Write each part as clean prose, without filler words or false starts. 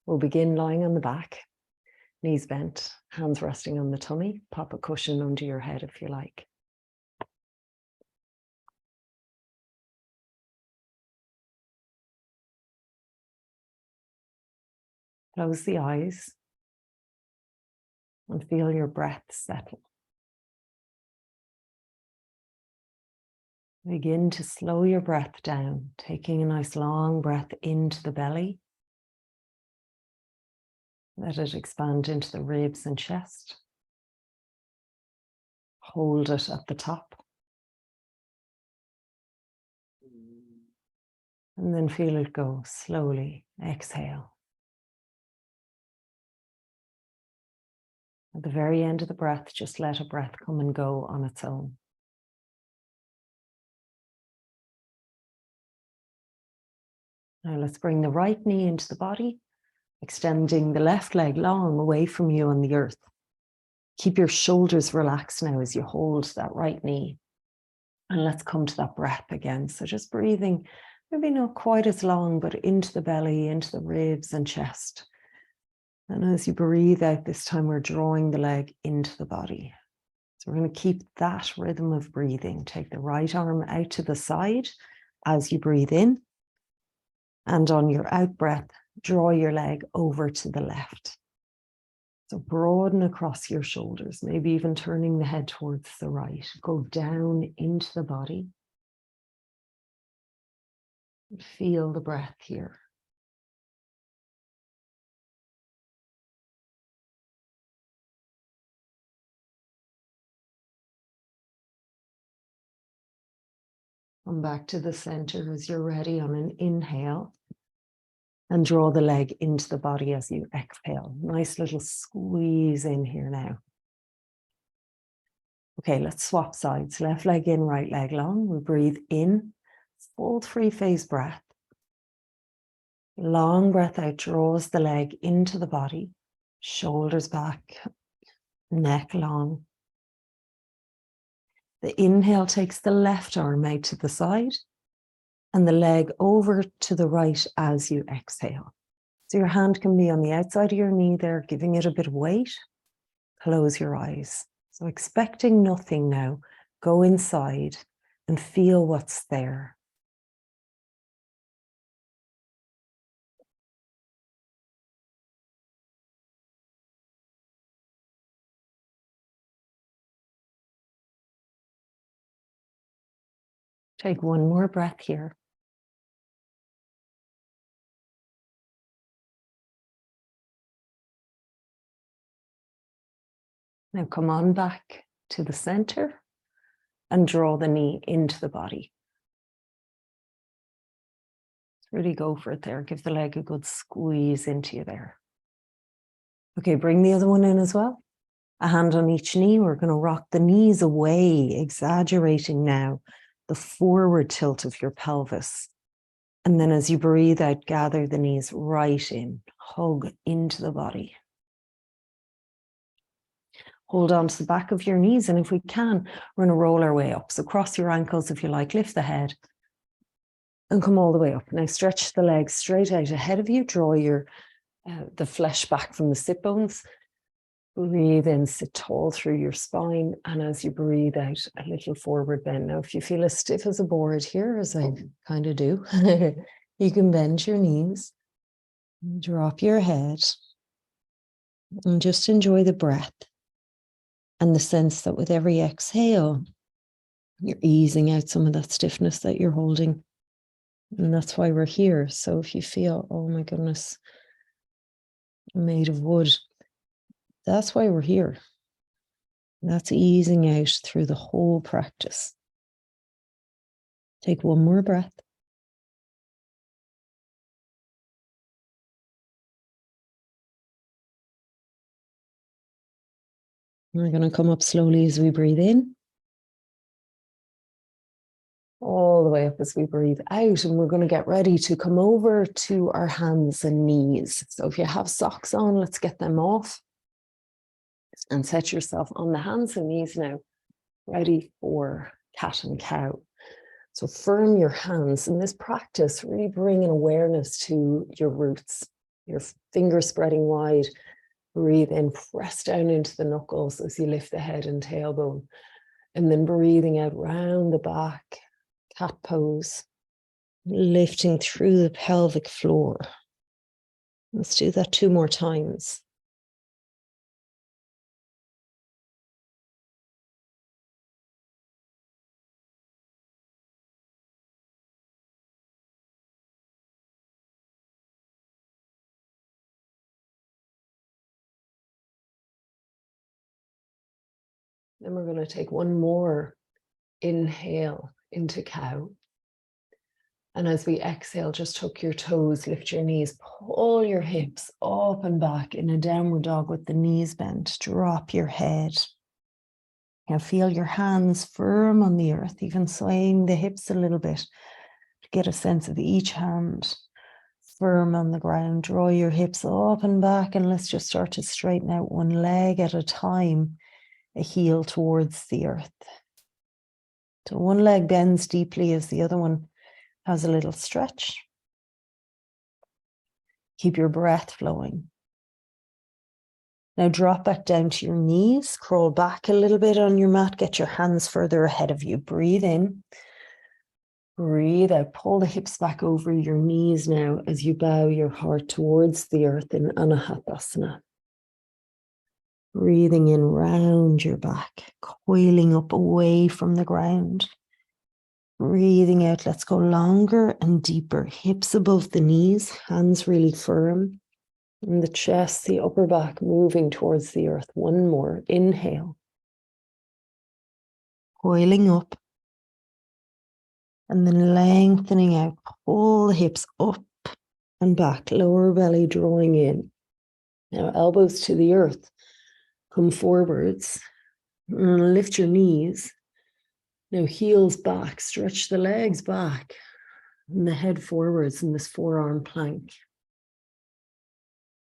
We'll begin lying on the back, knees bent, hands resting on the tummy. Pop a cushion under your head if you like. Close the eyes and feel your breath settle. Begin to slow your breath down, taking a nice long breath into the belly. Let it expand into the ribs and chest. Hold it at the top. And then feel it go slowly. Exhale. At the very end of the breath, just let a breath come and go on its own. Now let's bring the right knee into the body, extending the left leg long away from you on the earth. Keep your shoulders relaxed now as you hold that right knee. And let's come to that breath again. So just breathing, maybe not quite as long, but into the belly, into the ribs and chest. And as you breathe out this time, we're drawing the leg into the body. So we're going to keep that rhythm of breathing. Take the right arm out to the side as you breathe in. And on your out breath, draw your leg over to the left. So broaden across your shoulders, maybe even turning the head towards the right. Go down into the body. Feel the breath here. Come back to the center as you're ready on an inhale. And draw the leg into the body as you exhale. Nice little squeeze in here now. Okay, let's swap sides. Left leg in, right leg long. We breathe in, full 3-phase breath. Long breath out draws the leg into the body. Shoulders back, neck long. The inhale takes the left arm out to the side and the leg over to the right as you exhale. So your hand can be on the outside of your knee there, giving it a bit of weight. Close your eyes. So expecting nothing now, go inside and feel what's there. Take one more breath here. Now come on back to the center and draw the knee into the body. Really go for it there. Give the leg a good squeeze into you there. Okay, bring the other one in as well. A hand on each knee. We're going to rock the knees away, exaggerating now the forward tilt of your pelvis. And then as you breathe out, gather the knees right in, hug into the body. Hold on to the back of your knees, and if we can, we're going to roll our way up. So cross your ankles if you like, lift the head and come all the way up. Now stretch the legs straight out ahead of you, draw the flesh back from the sit bones. Breathe in, sit tall through your spine, and as you breathe out, a little forward bend. Now, if you feel as stiff as a board here, as I kind of do, you can bend your knees, drop your head, and just enjoy the breath and the sense that with every exhale, you're easing out some of that stiffness that you're holding. And that's why we're here. So if you feel, oh my goodness, I'm made of wood, that's why we're here. That's easing out through the whole practice. Take one more breath. We're going to come up slowly as we breathe in. All the way up as we breathe out, and we're going to get ready to come over to our hands and knees. So if you have socks on, let's get them off and set yourself on the hands and knees now, ready for cat and cow. So firm your hands. In this practice, really bring an awareness to your roots. Your fingers spreading wide. Breathe in, press down into the knuckles as you lift the head and tailbone. And then breathing out round the back, cat pose. Lifting through the pelvic floor. Let's do that 2 more times. Then we're going to take 1 more inhale into cow. And as we exhale, just tuck your toes, lift your knees, pull your hips up and back in a downward dog with the knees bent. Drop your head. Now feel your hands firm on the earth, even swaying the hips a little bit to get a sense of each hand firm on the ground. Draw your hips up and back, and let's just start to straighten out 1 leg at a time, a heel towards the earth. So 1 leg bends deeply as the other one has a little stretch. Keep your breath flowing. Now drop back down to your knees, crawl back a little bit on your mat, get your hands further ahead of you. Breathe in, breathe out, pull the hips back over your knees now as you bow your heart towards the earth in anahatasana. Breathing in round your back, coiling up away from the ground. Breathing out, let's go longer and deeper. Hips above the knees, hands really firm. And the chest, the upper back moving towards the earth. 1 more. Inhale. Coiling up. And then lengthening out. Pull the hips up and back. Lower belly drawing in. Now elbows to the earth. Come forwards. And lift your knees. Now heels back. Stretch the legs back. And the head forwards in this forearm plank.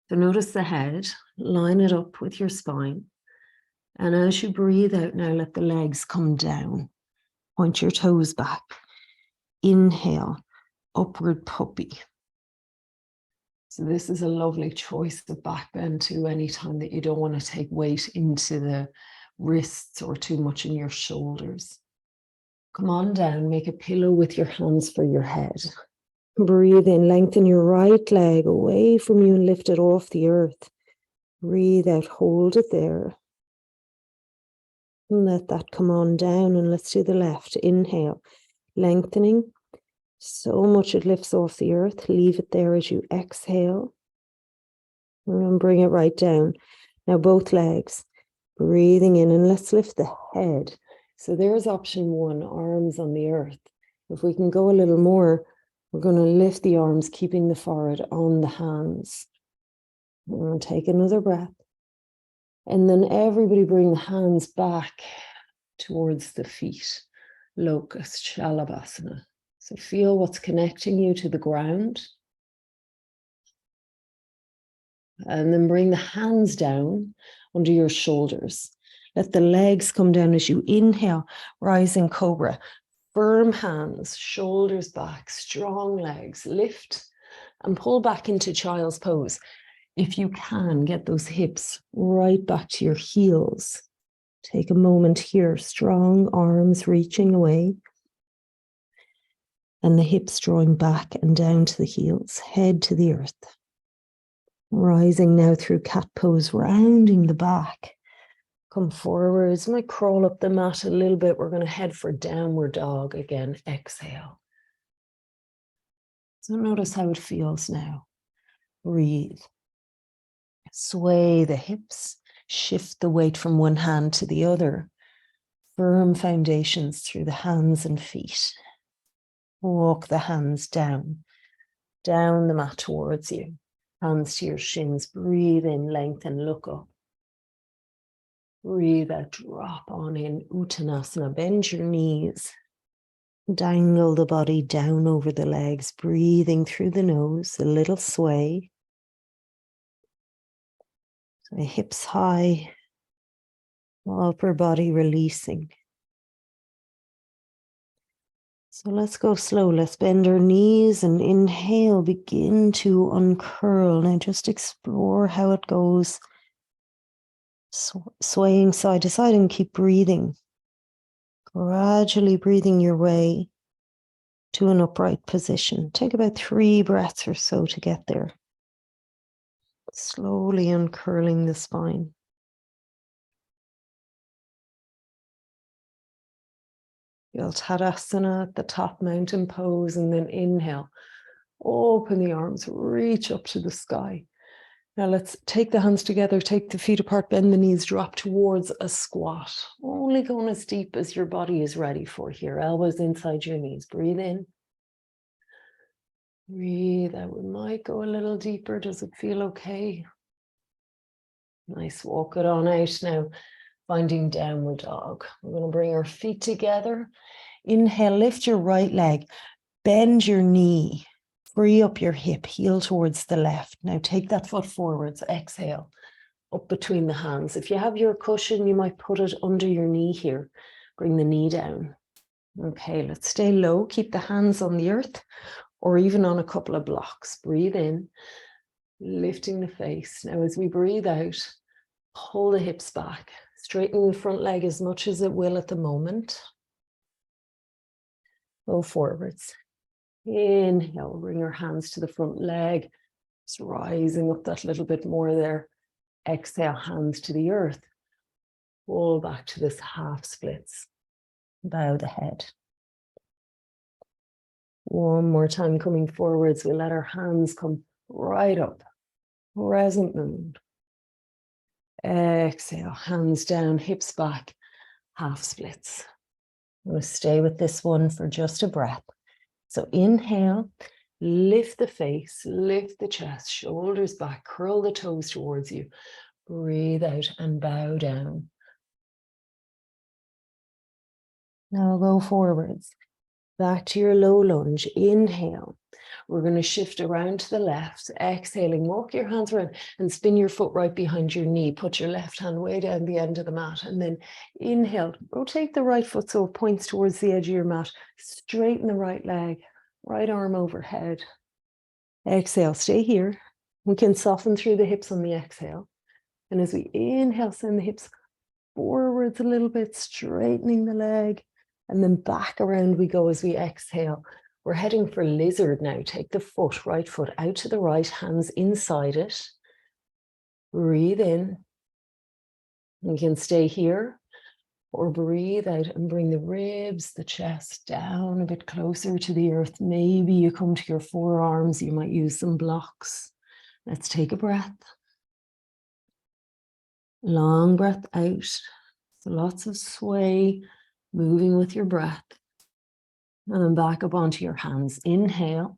So notice the head, line it up with your spine. And as you breathe out now, let the legs come down. Point your toes back. Inhale, upward puppy. So this is a lovely choice of back bend too, anytime that you don't want to take weight into the wrists or too much in your shoulders. Come on down, make a pillow with your hands for your head. Breathe in, lengthen your right leg away from you and lift it off the earth. Breathe out, hold it there. And let that come on down, and let's do the left. Inhale, lengthening. So much it lifts off the earth. Leave it there as you exhale. And bring it right down. Now both legs. Breathing in, and let's lift the head. So there's option 1, arms on the earth. If we can go a little more, we're going to lift the arms, keeping the forehead on the hands. And take another breath. And then everybody bring the hands back towards the feet. Locust, galavasana. So feel what's connecting you to the ground. And then bring the hands down under your shoulders. Let the legs come down as you inhale, rising cobra. Firm hands, shoulders back, strong legs. Lift and pull back into child's pose. If you can, get those hips right back to your heels. Take a moment here, strong arms reaching away. And the hips drawing back and down to the heels, head to the earth. Rising now through cat pose, rounding the back. Come forwards, might crawl up the mat a little bit. We're going to head for downward dog again. Exhale. So notice how it feels now. Breathe. Sway the hips. Shift the weight from one hand to the other. Firm foundations through the hands and feet. Walk the hands down the mat towards you. Hands to your shins. Breathe in, lengthen, look up. Breathe out, drop on in, uttanasana. Bend your knees. Dangle the body down over the legs, breathing through the nose, a little sway. So hips high, upper body releasing. So let's go slow. Let's bend our knees and inhale, begin to uncurl. Now just explore how it goes. Swaying side to side and keep breathing. Gradually breathing your way to an upright position. Take about 3 breaths or so to get there. Slowly uncurling the spine. Feel tadasana at the top, mountain pose, and then inhale. Open the arms, reach up to the sky. Now let's take the hands together, take the feet apart, bend the knees, drop towards a squat. Only going as deep as your body is ready for here. Elbows inside your knees. Breathe in. Breathe out. We might go a little deeper. Does it feel okay? Nice. Walk it on out now. Finding downward dog. We're going to bring our feet together. Inhale, lift your right leg. Bend your knee. Free up your hip. Heel towards the left. Now take that foot forwards. Exhale. Up between the hands. If you have your cushion, you might put it under your knee here. Bring the knee down. Okay, let's stay low. Keep the hands on the earth or even on a couple of blocks. Breathe in, lifting the face. Now as we breathe out, pull the hips back. Straighten the front leg as much as it will at the moment. Go forwards. Inhale, bring your hands to the front leg. Just rising up that little bit more there. Exhale, hands to the earth. Pull back to this half splits. Bow the head. One more time coming forwards. We let our hands come right up. Crescent moon. Exhale, hands down, hips back, half splits. I'm going to stay with this one for just a breath. So inhale, lift the face, lift the chest, shoulders back, curl the toes towards you. Breathe out and bow down. Now go forwards. Back to your low lunge. Inhale. We're going to shift around to the left. Exhaling, walk your hands around and spin your foot right behind your knee. Put your left hand way down the end of the mat. And then inhale, rotate the right foot so it points towards the edge of your mat. Straighten the right leg, right arm overhead. Exhale, stay here. We can soften through the hips on the exhale. And as we inhale, send the hips forwards a little bit, straightening the leg. And then back around we go as we exhale. We're heading for lizard now. Take the foot, right foot out to the right, hands inside it. Breathe in. You can stay here or breathe out and bring the ribs, the chest down a bit closer to the earth. Maybe you come to your forearms. You might use some blocks. Let's take a breath. Long breath out. So lots of sway, moving with your breath. And then back up onto your hands. Inhale.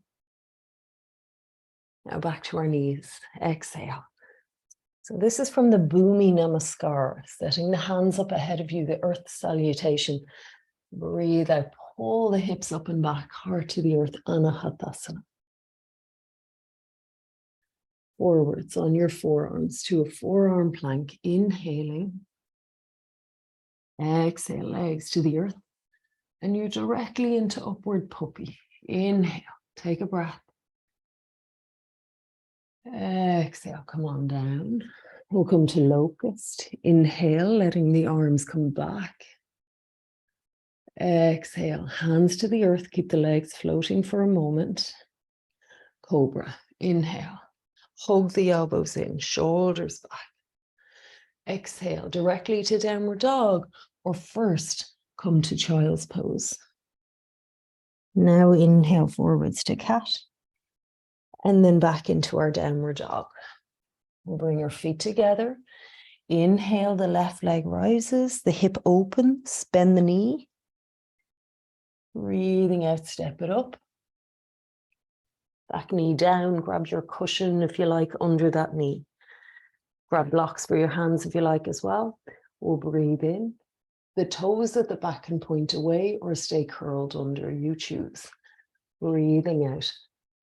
Now back to our knees. Exhale. So this is from the Bhumi Namaskar, setting the hands up ahead of you, the earth salutation. Breathe out, pull the hips up and back, heart to the earth, anahatasana. Forwards on your forearms to a forearm plank, inhaling. Exhale, legs to the earth. And you're directly into upward puppy. Inhale, take a breath. Exhale, come on down. We'll come to locust. Inhale, letting the arms come back. Exhale, hands to the earth. Keep the legs floating for a moment. Cobra. Inhale. Hug the elbows in, shoulders back. Exhale, directly to downward dog. Or first, come to child's pose. Now inhale forwards to cat. And then back into our downward dog. We'll bring our feet together. Inhale, the left leg rises, the hip opens, bend the knee. Breathing out, step it up. Back knee down, grab your cushion if you like under that knee. Grab blocks for your hands if you like as well. We'll breathe in. The toes at the back can point away or stay curled under, you choose. Breathing out.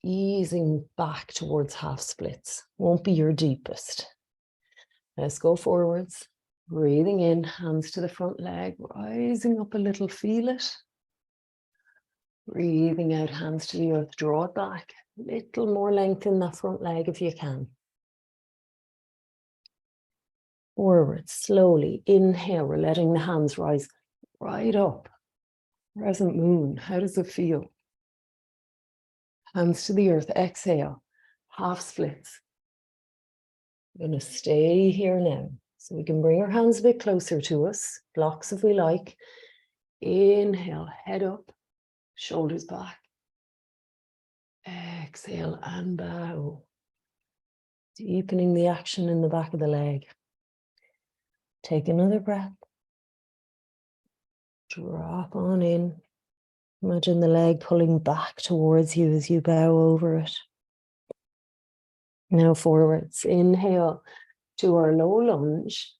Easing back towards half splits. Won't be your deepest. Let's go forwards. Breathing in, hands to the front leg, rising up a little, feel it. Breathing out, hands to the earth, draw it back. A little more length in that front leg if you can. Forward, slowly, inhale, we're letting the hands rise right up. Crescent moon, how does it feel? Hands to the earth, exhale, half splits. We're going to stay here now. So we can bring our hands a bit closer to us, blocks if we like. Inhale, head up, shoulders back. Exhale and bow. Deepening the action in the back of the leg. Take another breath. Drop on in. Imagine the leg pulling back towards you as you bow over it. Now forwards. Inhale to our low lunge.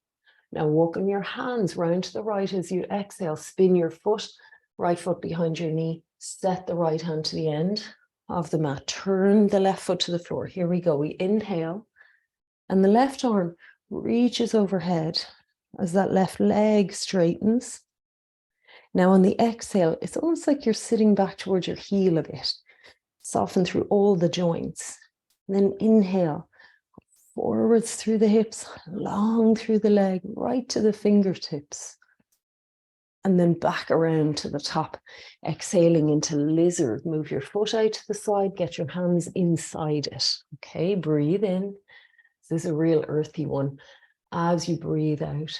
Now walking your hands round to the right as you exhale. Spin your foot, right foot behind your knee. Set the right hand to the end of the mat. Turn the left foot to the floor. Here we go. We inhale and the left arm reaches overhead as that left leg straightens. Now on the exhale, it's almost like you're sitting back towards your heel a bit. Soften through all the joints. And then inhale, forwards through the hips, long through the leg, right to the fingertips. And then back around to the top, exhaling into lizard. Move your foot out to the side, get your hands inside it. Okay, breathe in. This is a real earthy one. As you breathe out,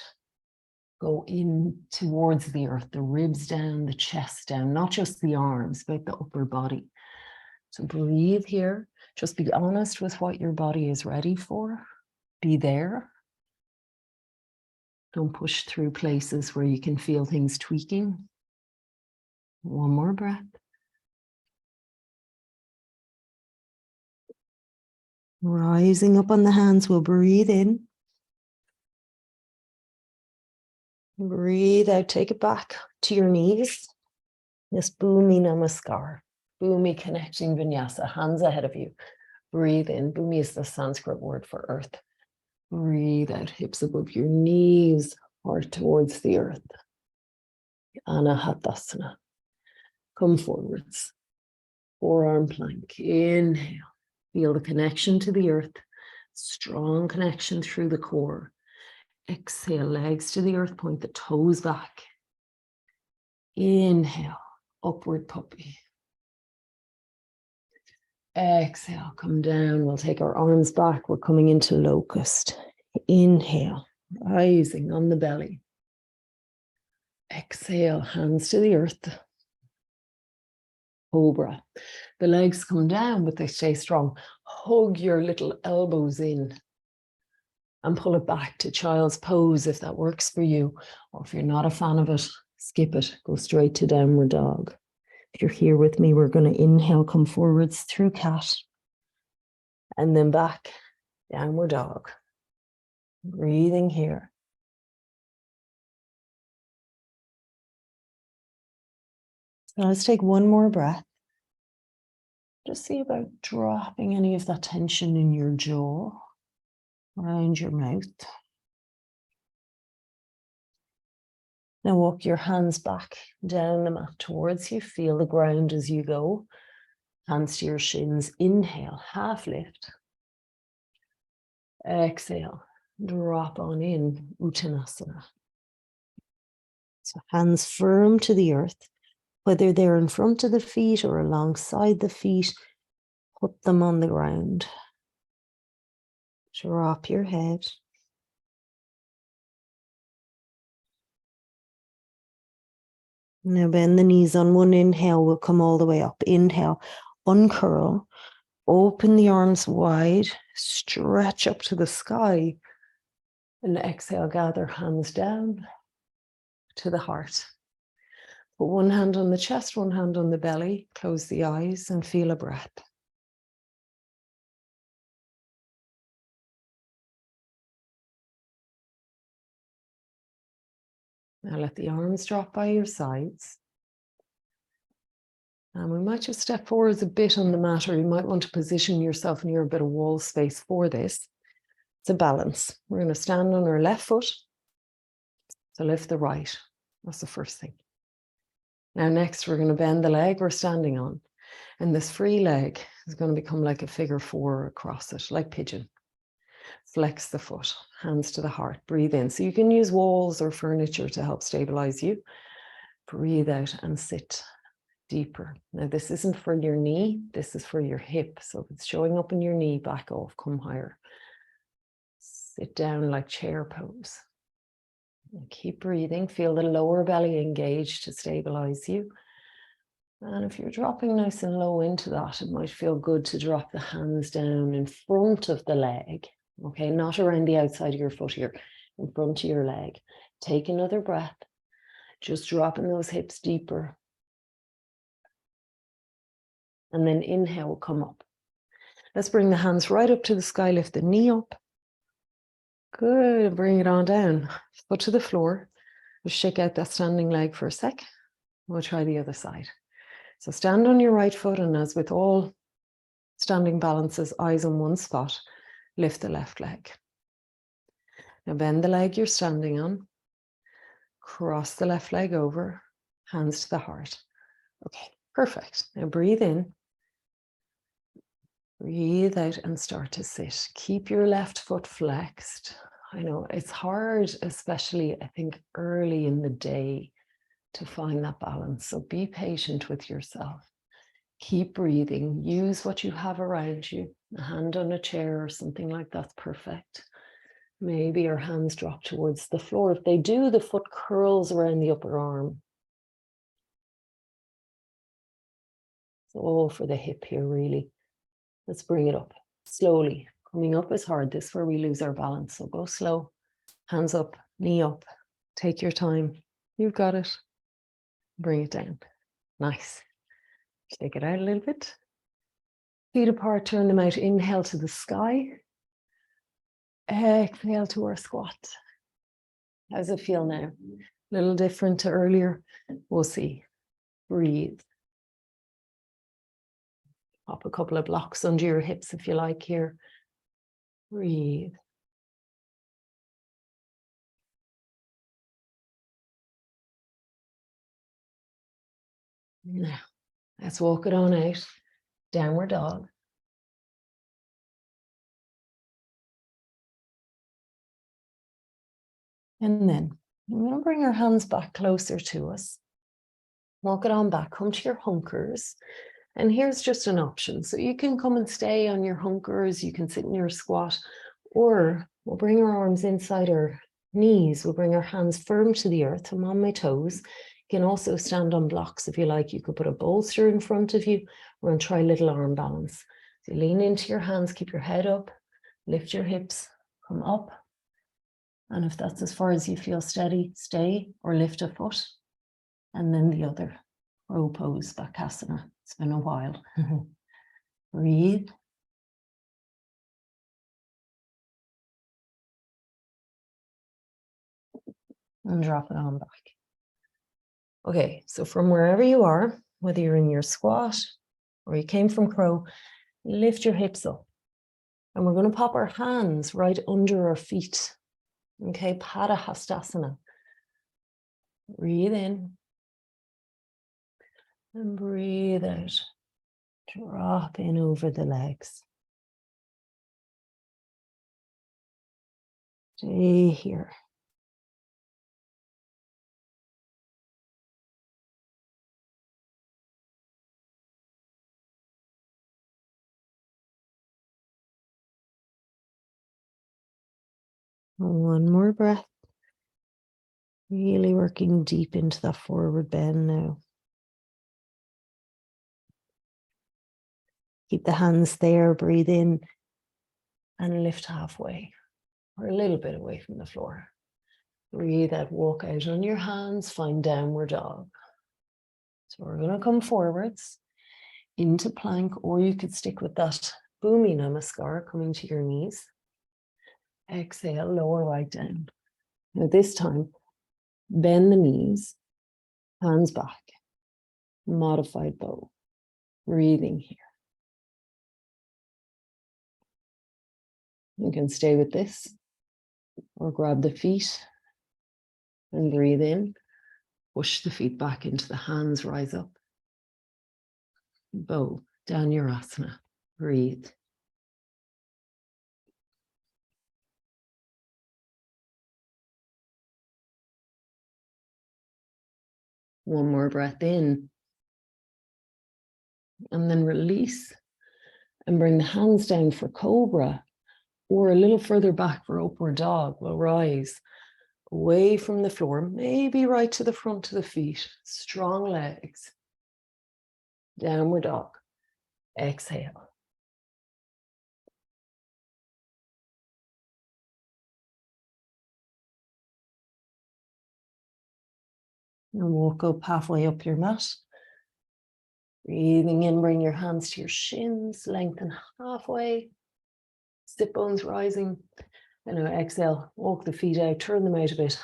go in towards the earth, the ribs down, the chest down, not just the arms, but the upper body. So breathe here. Just be honest with what your body is ready for. Be there. Don't push through places where you can feel things tweaking. One more breath. Rising up on the hands, we'll breathe in. Breathe out, take it back to your knees. This Bhumi namaskar. Bhumi connecting vinyasa, hands ahead of you. Breathe in. Bhumi is the Sanskrit word for earth. Breathe out, hips above your knees, heart towards the earth. Anahatasana. Come forwards. Forearm plank. Inhale. Feel the connection to the earth. Strong connection through the core. Exhale, legs to the earth, point the toes back. Inhale, upward puppy. Exhale, come down. We'll take our arms back. We're coming into locust. Inhale, rising on the belly. Exhale, hands to the earth. Cobra. The legs come down, but they stay strong. Hug your little elbows in and pull it back to child's pose if that works for you. Or if you're not a fan of it, skip it. Go straight to downward dog. If you're here with me, we're going to inhale, come forwards through cat. And then back, downward dog. Breathing here. So let's take one more breath. Just see about dropping any of that tension in your jaw, around your mouth. Now walk your hands back down the mat towards you. Feel the ground as you go. Hands to your shins. Inhale, half lift. Exhale, drop on in, uttanasana. So hands firm to the earth, whether they're in front of the feet or alongside the feet, put them on the ground. Drop your head. Now bend the knees on one inhale, we'll come all the way up. Inhale, uncurl, open the arms wide, stretch up to the sky. And exhale, gather hands down to the heart. Put one hand on the chest, one hand on the belly, close the eyes and feel a breath. Now let the arms drop by your sides. And we might just step forwards a bit on the mat, or you might want to position yourself near a bit of wall space for this. It's a balance. We're going to stand on our left foot. So lift the right. That's the first thing. Now next, we're going to bend the leg we're standing on. And this free leg is going to become like a figure 4 across it, like pigeon. Flex the foot, hands to the heart, breathe in. So you can use walls or furniture to help stabilize you. Breathe out and sit deeper. Now this isn't for your knee, this is for your hip. So if it's showing up in your knee, back off, come higher. Sit down like chair pose. And keep breathing, feel the lower belly engaged to stabilize you. And if you're dropping nice and low into that, it might feel good to drop the hands down in front of the leg. Okay, not around the outside of your foot here, in front of your leg. Take another breath, just dropping those hips deeper. And then inhale, come up. Let's bring the hands right up to the sky, lift the knee up. Good, bring it on down. Foot to the floor. Just shake out that standing leg for a sec. We'll try the other side. So stand on your right foot, and as with all standing balances, eyes on one spot, lift the left leg. Now bend the leg you're standing on. Cross the left leg over, hands to the heart. Okay, perfect. Now breathe in. Breathe out and start to sit. Keep your left foot flexed. I know it's hard, especially I think early in the day, to find that balance. So be patient with yourself. Keep breathing. Use what you have around you. A hand on a chair or something like that's perfect. Maybe your hands drop towards the floor. If they do, the foot curls around the upper arm. It's all for the hip here, really. Let's bring it up slowly. Coming up is hard. This is where we lose our balance. So go slow. Hands up, knee up. Take your time. You've got it. Bring it down. Nice. Shake it out a little bit. Feet apart, turn them out. Inhale to the sky. Exhale to our squat. How's it feel now? A little different to earlier. We'll see. Breathe. Pop a couple of blocks under your hips if you like here. Breathe. Now, let's walk it on out. Downward dog. And then we're going to bring our hands back closer to us. Walk it on back. Come to your hunkers. And here's just an option. So you can come and stay on your hunkers. You can sit in your squat. Or we'll bring our arms inside our knees. We'll bring our hands firm to the earth. I'm on my toes. You can also stand on blocks if you like. You could put a bolster in front of you. We're going to try little arm balance. So you lean into your hands, keep your head up, lift your hips, come up. And if that's as far as you feel steady, stay or lift a foot. And then the other, crow pose, bakasana. It's been a while. Breathe. And drop it on back. Okay, so from wherever you are, whether you're in your squat or you came from crow, lift your hips up. And we're going to pop our hands right under our feet. Okay, anahatasana. Breathe in. And breathe out. Drop in over the legs. Stay here. One more breath. Really working deep into that forward bend now. Keep the hands there, breathe in and lift halfway or a little bit away from the floor. Breathe out, walk out on your hands, find downward dog. So we're going to come forwards into plank, or you could stick with that Bhumi namaskar coming to your knees. Exhale, lower right down. Now this time, bend the knees, hands back, modified bow. Breathing here. You can stay with this or grab the feet and breathe in. Push the feet back into the hands, rise up. Bow down your asana. Breathe. One more breath in. And then release. And bring the hands down for cobra, or a little further back for upward dog. We'll rise away from the floor, maybe right to the front of the feet. Strong legs. Downward dog. Exhale. And walk up halfway up your mat. Breathing in, bring your hands to your shins, lengthen halfway. Sit bones rising. And now exhale, walk the feet out, turn them out a bit.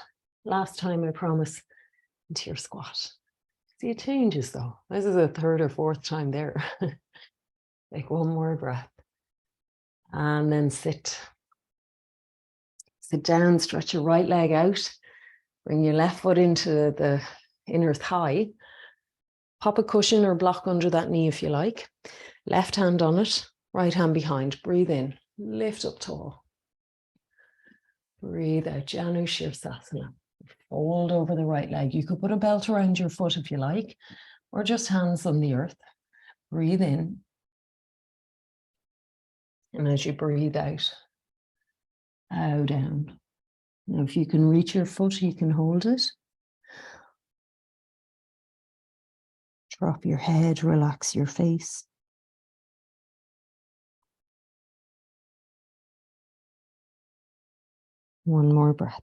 Last time, I promise, into your squat. See, it changes though. This is a third or fourth time there. Take one more breath. And then sit. Sit down, stretch your right leg out. Bring your left foot into the inner thigh. Pop a cushion or block under that knee if you like. Left hand on it, right hand behind. Breathe in, lift up tall. Breathe out, Janu, sirsasana. Fold over the right leg. You could put a belt around your foot if you like, or just hands on the earth. Breathe in. And as you breathe out, bow down. Now, if you can reach your foot, you can hold it. Drop your head, relax your face. One more breath.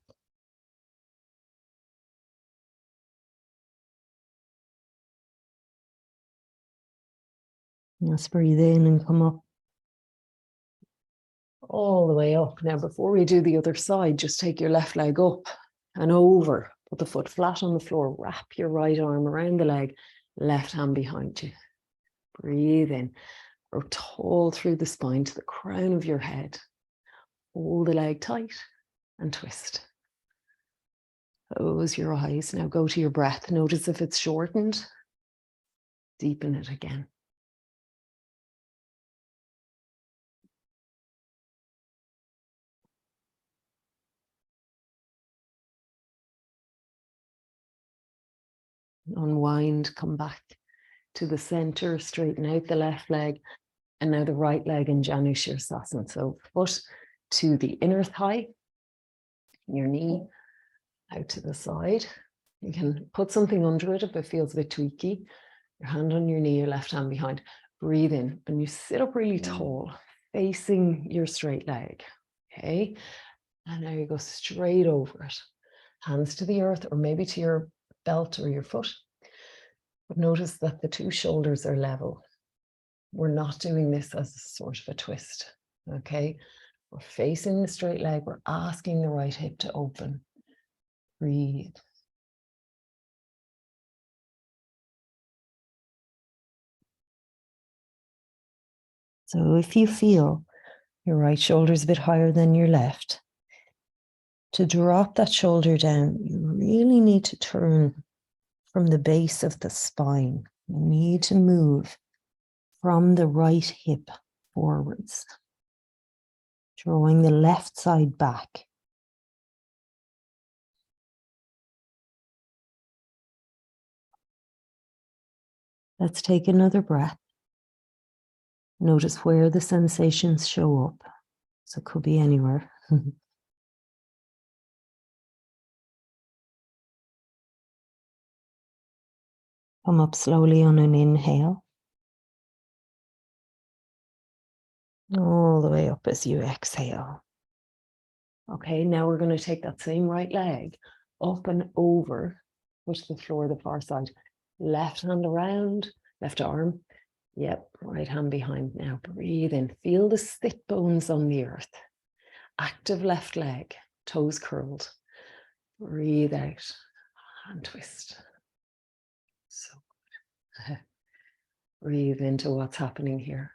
Let's breathe in and come up all the way up. Now, before we do the other side, just take your left leg up and over. Put the foot flat on the floor. Wrap your right arm around the leg, left hand behind you. Breathe in. Grow tall through the spine to the crown of your head. Hold the leg tight and twist. Close your eyes. Now go to your breath. Notice if it's shortened. Deepen it again. Unwind, come back to the center, straighten out the left leg, and now the right leg in Janu sirsasana. So foot to the inner thigh, your knee out to the side. You can put something under it if it feels a bit tweaky. Your hand on your knee, your left hand behind. Breathe in, and you sit up really tall, facing your straight leg. Okay, and now you go straight over it. Hands to the earth, or maybe to your belt or your foot. But notice that the two shoulders are level. We're not doing this as a sort of a twist. Okay, we're facing the straight leg. We're asking the right hip to open. Breathe. So if you feel your right shoulder is a bit higher than your left, to drop that shoulder down, you really need to turn from the base of the spine. You need to move from the right hip forwards, drawing the left side back. Let's take another breath. Notice where the sensations show up. So it could be anywhere. Come up slowly on an inhale. All the way up as you exhale. Okay, now we're going to take that same right leg up and over, push the floor the far side. Left hand around, left arm. Yep, right hand behind. Now breathe in. Feel the sit bones on the earth. Active left leg, toes curled. Breathe out and twist. So good. Breathe into what's happening here.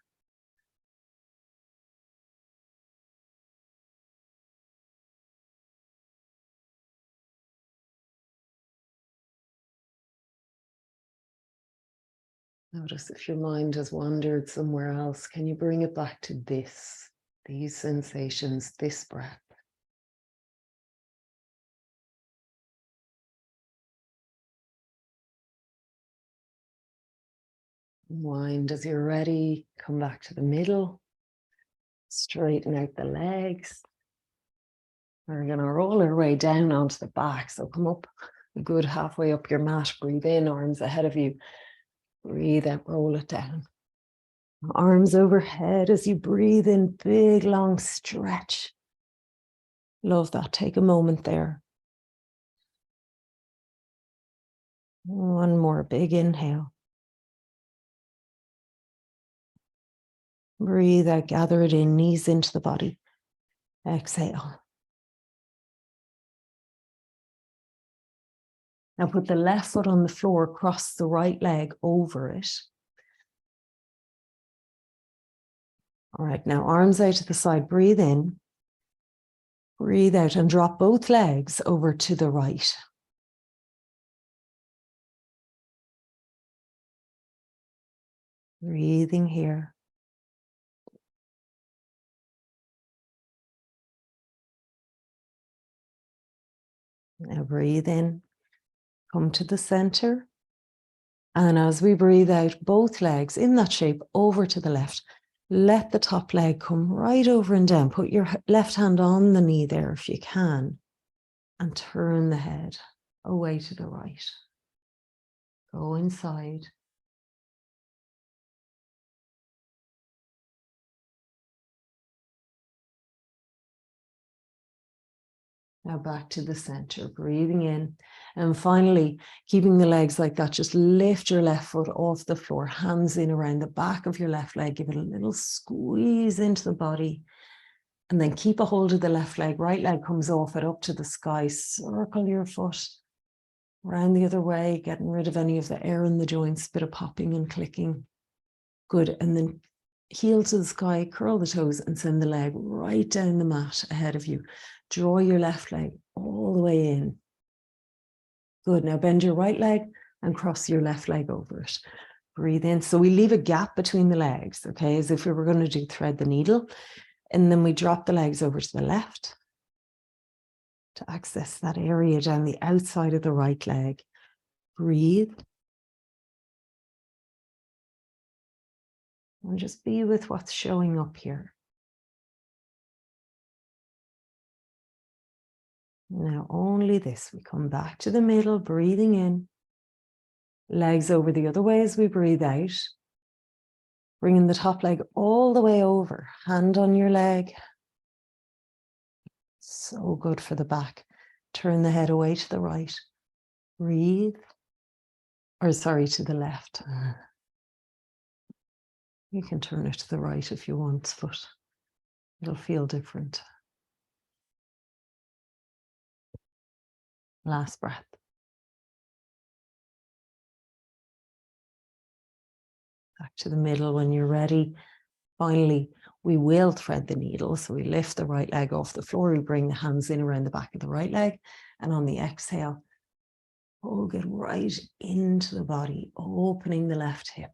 Notice if your mind has wandered somewhere else, can you bring it back to this, these sensations, this breath? Wind as you're ready, come back to the middle, straighten out the legs. We're going to roll our way down onto the back. So come up a good halfway up your mat, breathe in, arms ahead of you. Breathe out, roll it down. Arms overhead as you breathe in, big long stretch. Love that. Take a moment there. One more big inhale. Breathe out, gather it in, knees into the body. Exhale. Now put the left foot on the floor, cross the right leg over it. All right, now arms out to the side, breathe in. Breathe out and drop both legs over to the right. Breathing here. Now breathe in, come to the center. And as we breathe out, both legs in that shape over to the left. Let the top leg come right over and down. Put your left hand on the knee there if you can. And turn the head away to the right. Go inside. Now back to the center, breathing in. And finally, keeping the legs like that, just lift your left foot off the floor, hands in around the back of your left leg. Give it a little squeeze into the body. And then keep a hold of the left leg. Right leg comes off it up to the sky. Circle your foot around the other way, getting rid of any of the air in the joints, bit of popping and clicking. Good. And then heel to the sky, curl the toes and send the leg right down the mat ahead of you. Draw your left leg all the way in. Good. Now bend your right leg and cross your left leg over it. Breathe in. So we leave a gap between the legs, okay, as if we were going to do thread the needle. And then we drop the legs over to the left to access that area down the outside of the right leg. Breathe. And just be with what's showing up here. Now only this. We come back to the middle, breathing in. Legs over the other way as we breathe out. Bringing the top leg all the way over. Hand on your leg. So good for the back. Turn the head away to the right. Breathe. Or sorry, to the left. You can turn it to the right if you want, but it'll feel different. Last breath. Back to the middle when you're ready. Finally, we will thread the needle. So we lift the right leg off the floor. We bring the hands in around the back of the right leg. And on the exhale, hug it right into the body, opening the left hip.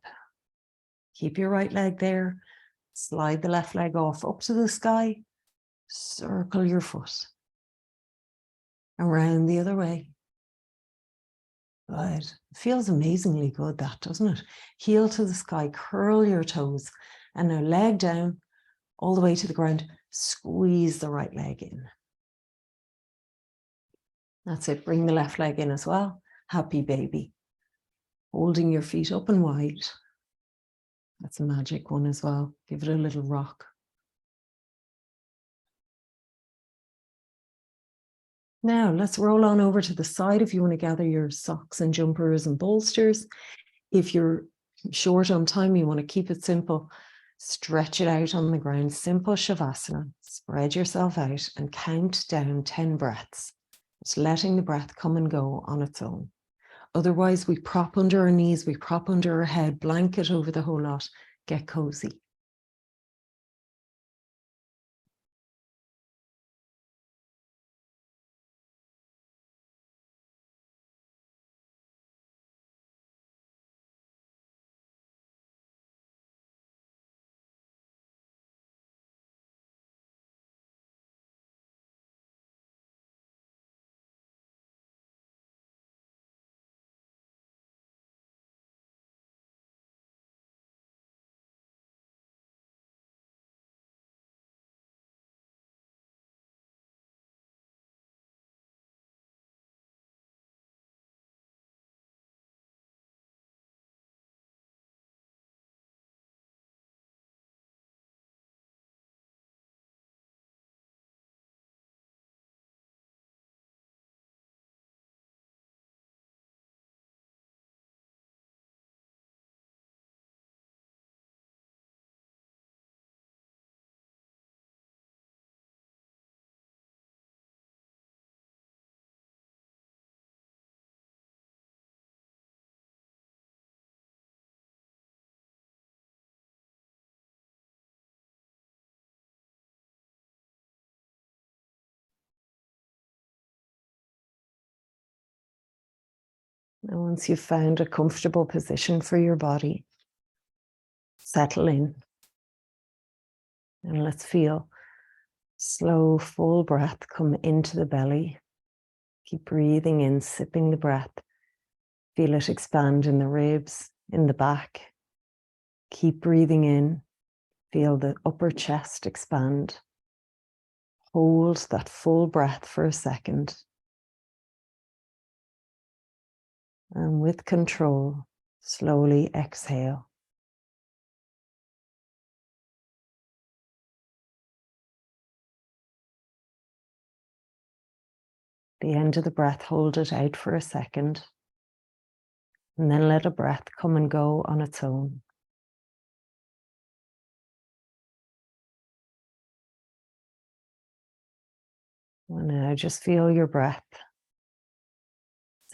Keep your right leg there. Slide the left leg off up to the sky. Circle your foot. Around the other way. Good. Feels amazingly good, that, doesn't it? Heel to the sky, curl your toes. And now leg down, all the way to the ground. Squeeze the right leg in. That's it. Bring the left leg in as well. Happy baby. Holding your feet up and wide. That's a magic one as well. Give it a little rock. Now let's roll on over to the side if you want to gather your socks and jumpers and bolsters. If you're short on time, you want to keep it simple. Stretch it out on the ground. Simple shavasana. Spread yourself out and count down 10 breaths. Just letting the breath come and go on its own. Otherwise, we prop under our knees, we prop under our head, blanket over the whole lot. Get cozy. Now, once you've found a comfortable position for your body, settle in. And let's feel slow, full breath come into the belly. Keep breathing in, sipping the breath. Feel it expand in the ribs, in the back. Keep breathing in. Feel the upper chest expand. Hold that full breath for a second. And with control, slowly exhale. The end of the breath, hold it out for a second. And then let a breath come and go on its own. And now just feel your breath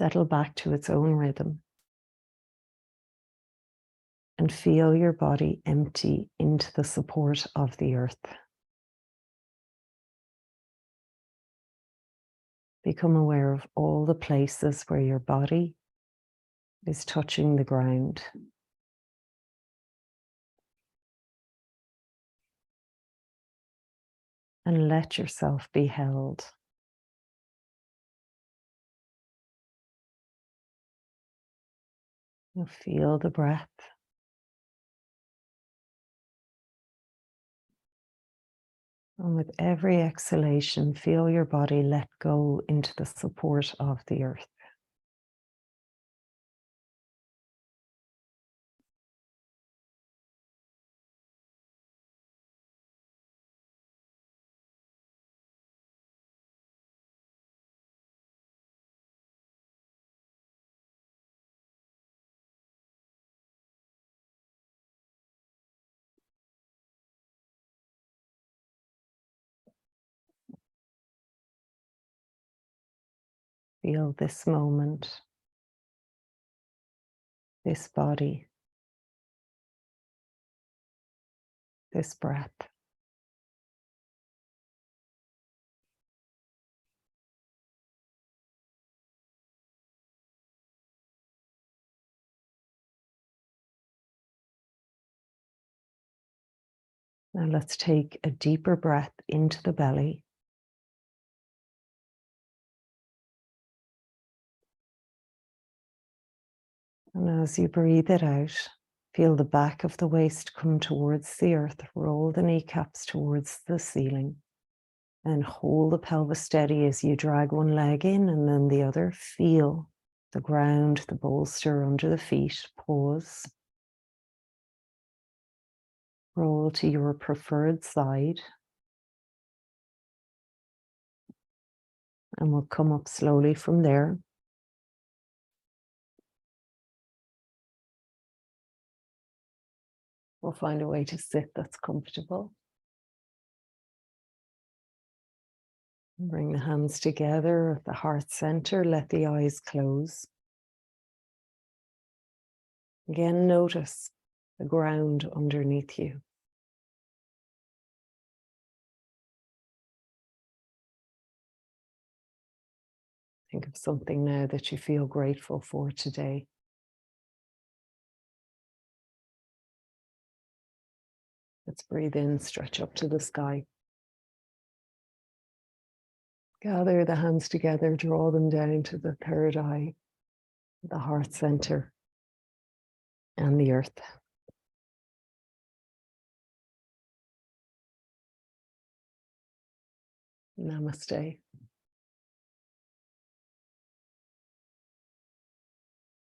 settle back to its own rhythm. And feel your body empty into the support of the earth. Become aware of all the places where your body is touching the ground. And let yourself be held. You feel the breath. And with every exhalation, feel your body let go into the support of the earth. Feel this moment, this body, this breath. Now let's take a deeper breath into the belly. And as you breathe it out, feel the back of the waist come towards the earth. Roll the kneecaps towards the ceiling. And hold the pelvis steady as you drag one leg in and then the other. Feel the ground, the bolster under the feet. Pause. Roll to your preferred side. And we'll come up slowly from there. We'll find a way to sit that's comfortable. Bring the hands together at the heart center. Let the eyes close. Again, notice the ground underneath you. Think of something now that you feel grateful for today. Let's breathe in, stretch up to the sky. Gather the hands together, draw them down to the third eye, the heart center, and the earth. Namaste.